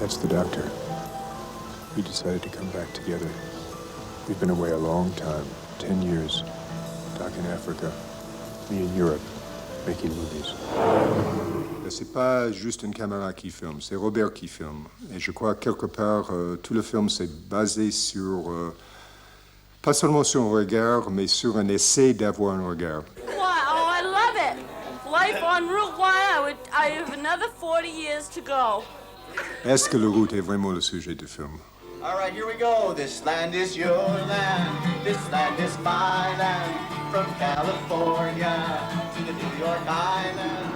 That's the doctor. We decided to come back together. We've been away a long time, 10 years. Doc in Africa, me in Europe, making movies. C'est pas juste une caméra qui filme, c'est Robert qui filme. Et je crois que quelque part, tout le film s'est basé sur, pas seulement sur un regard, mais sur un essai d'avoir un regard. Oh, I love it. Life on Route 1, I have another 40 years to go. Est-ce que la route est vraiment le sujet du film? All right, here we go. This land is your land. This land is my land. From California to the New York Island.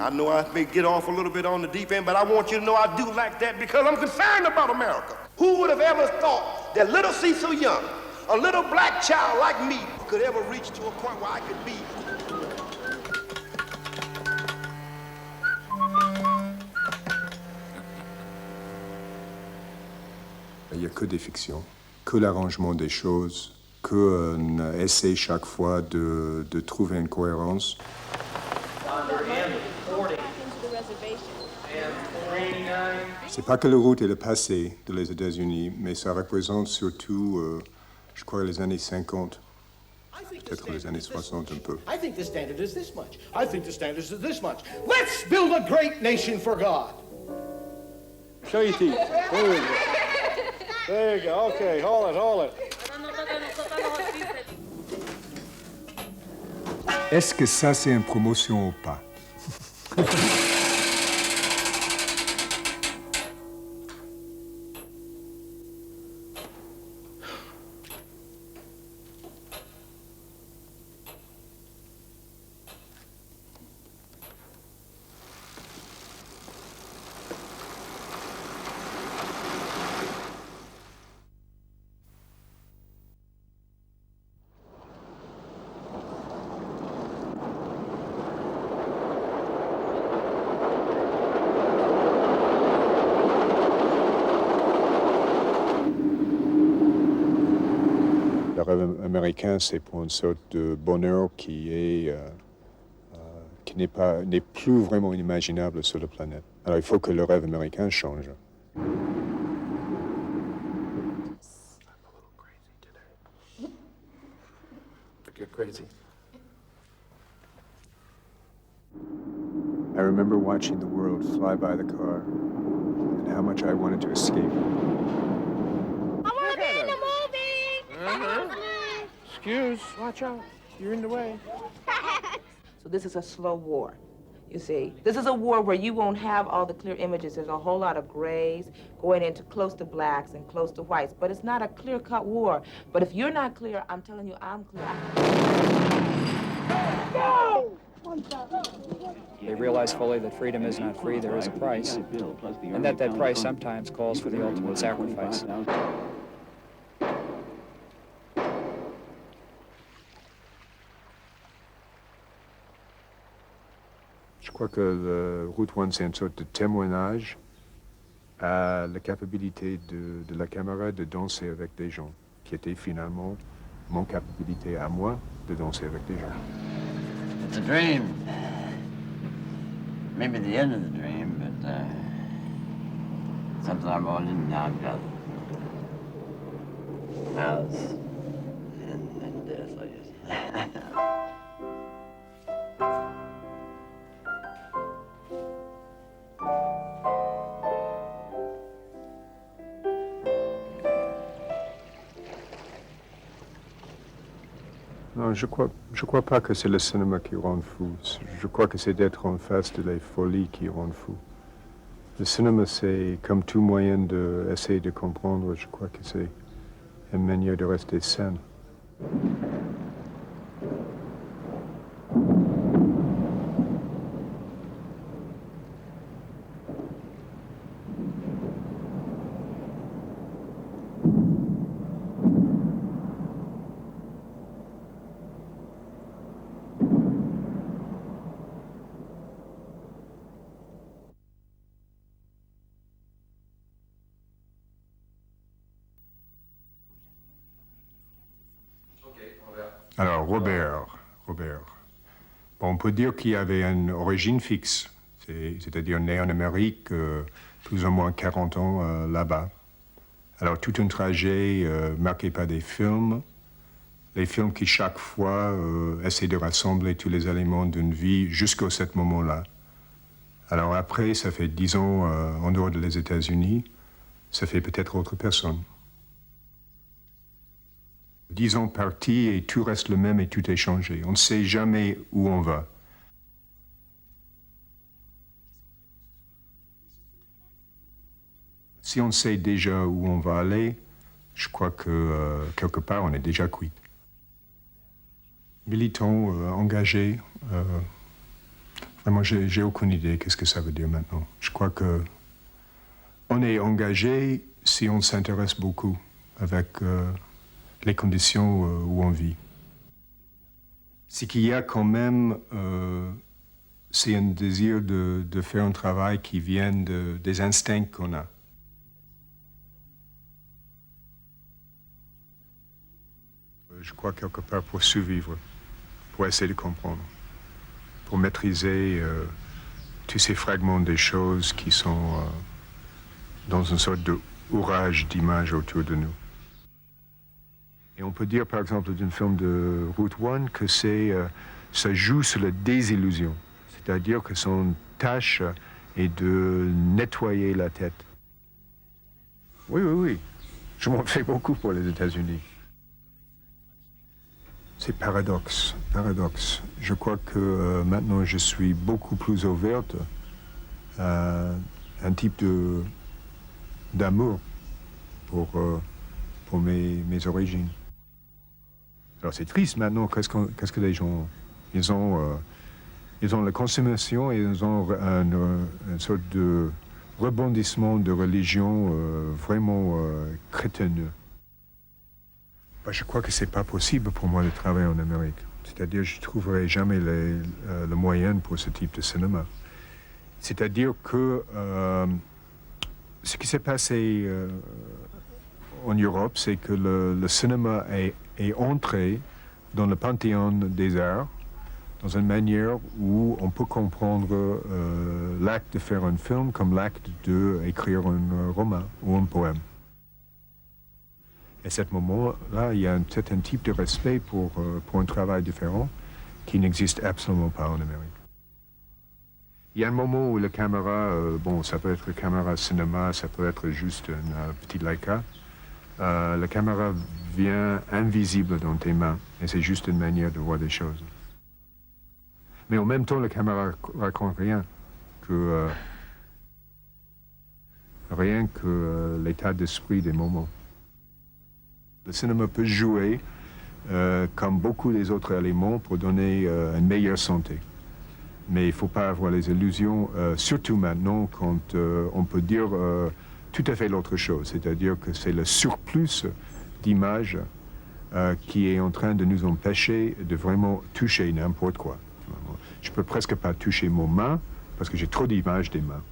I know I may get off a little bit on the deep end, but I want you to know I do like that because I'm concerned about America. Who would have ever thought that little Cecil Young, a little black child like me, could ever reach to a point where I could be? Il n'y a que des fictions, que l'arrangement des choses, qu'un essai chaque fois de trouver une cohérence. C'est pas que la route est le passé des États-Unis, mais ça représente surtout, je crois, les années 50. Peut-être les années 60 un peu. I think the standard is this much. I think the standard is this much. Let's build a great nation for God. Show your teeth. There you go. Okay, hold it. Est-ce que ça, c'est une promotion ou pas? Le rêve américain, c'est pour une sorte de bonheur qui n'est plus vraiment inimaginable sur la planète. Alors il faut que le rêve américain change. I'm a little crazy today. Think you're crazy? I remember watching the world fly by the car and how much I wanted to escape. I want to be in the movie! Excuse, watch out. You're in the way. So this is a slow war, you see. This is a war where you won't have all the clear images. There's a whole lot of grays going into close to blacks and close to whites. But it's not a clear-cut war. But if you're not clear, I'm telling you I'm clear. Go! They realize fully that freedom is not free, there is a price, and that price sometimes calls for the ultimate sacrifice. Je crois que le Route 1, c'est une sorte de témoignage à la capacité de la caméra de danser avec des gens, qui était finalement mon capacité à moi de danser avec des gens. It's a dream. Maybe the end of the dream, but something I'm holding now, brother. Malice and death, I guess. Non, je crois pas que c'est le cinéma qui rend fou. Je crois que c'est d'être en face de la folie qui rend fou. Le cinéma, c'est comme tout moyen d'essayer de comprendre. Je crois que c'est une manière de rester sain. Alors, Robert. Bon, on peut dire qu'il y avait une origine fixe. c'est-à-dire né en Amérique, plus ou moins 40 ans là-bas. Alors tout un trajet marqué par des films qui chaque fois essaient de rassembler tous les éléments d'une vie jusqu'à ce moment-là. Alors après, ça fait 10 ans en dehors des États-Unis, ça fait peut-être autre personne. 10 ans partis et tout reste le même et tout est changé. On ne sait jamais où on va. Si on sait déjà où on va aller, je crois que quelque part on est déjà cuit. Militant, engagé, vraiment j'ai aucune idée qu'est-ce que ça veut dire maintenant. Je crois que on est engagé si on s'intéresse beaucoup avec les conditions où on vit. Ce qu'il y a quand même, c'est un désir de faire un travail qui vient des instincts qu'on a. Je crois quelque part pour survivre, pour essayer de comprendre, pour maîtriser tous ces fragments des choses qui sont dans une sorte d'orage d'images autour de nous. Et on peut dire par exemple d'un film de Route One que ça joue sur la désillusion, c'est-à-dire que son tâche est de nettoyer la tête. Oui, je m'en fais beaucoup pour les États-Unis. C'est paradoxe. Je crois que maintenant je suis beaucoup plus ouverte à un type d'amour pour mes origines. Alors c'est triste maintenant, qu'est-ce que les gens ont? Ils ont la consommation et ils ont une sorte de rebondissement de religion vraiment crétineux. Je crois que c'est pas possible pour moi de travailler en Amérique. C'est-à-dire, je ne trouverai jamais le moyen pour ce type de cinéma. C'est-à-dire que ce qui s'est passé en Europe, c'est que le cinéma est entré dans le panthéon des arts, dans une manière où on peut comprendre l'acte de faire un film comme l'acte d'écrire un roman ou un poème. Et à ce moment-là, il y a un certain type de respect pour un travail différent qui n'existe absolument pas en Amérique. Il y a un moment où la caméra, ça peut être une caméra cinéma, ça peut être juste une petite Leica, la caméra vient invisible dans tes mains et c'est juste une manière de voir des choses. Mais en même temps, la caméra raconte rien que l'état d'esprit des moments. Le cinéma peut jouer comme beaucoup des autres éléments pour donner une meilleure santé. Mais il ne faut pas avoir les illusions, surtout maintenant quand on peut dire tout à fait l'autre chose. C'est-à-dire que c'est le surplus d'images qui est en train de nous empêcher de vraiment toucher n'importe quoi. Je ne peux presque pas toucher mon main parce que j'ai trop d'images des mains.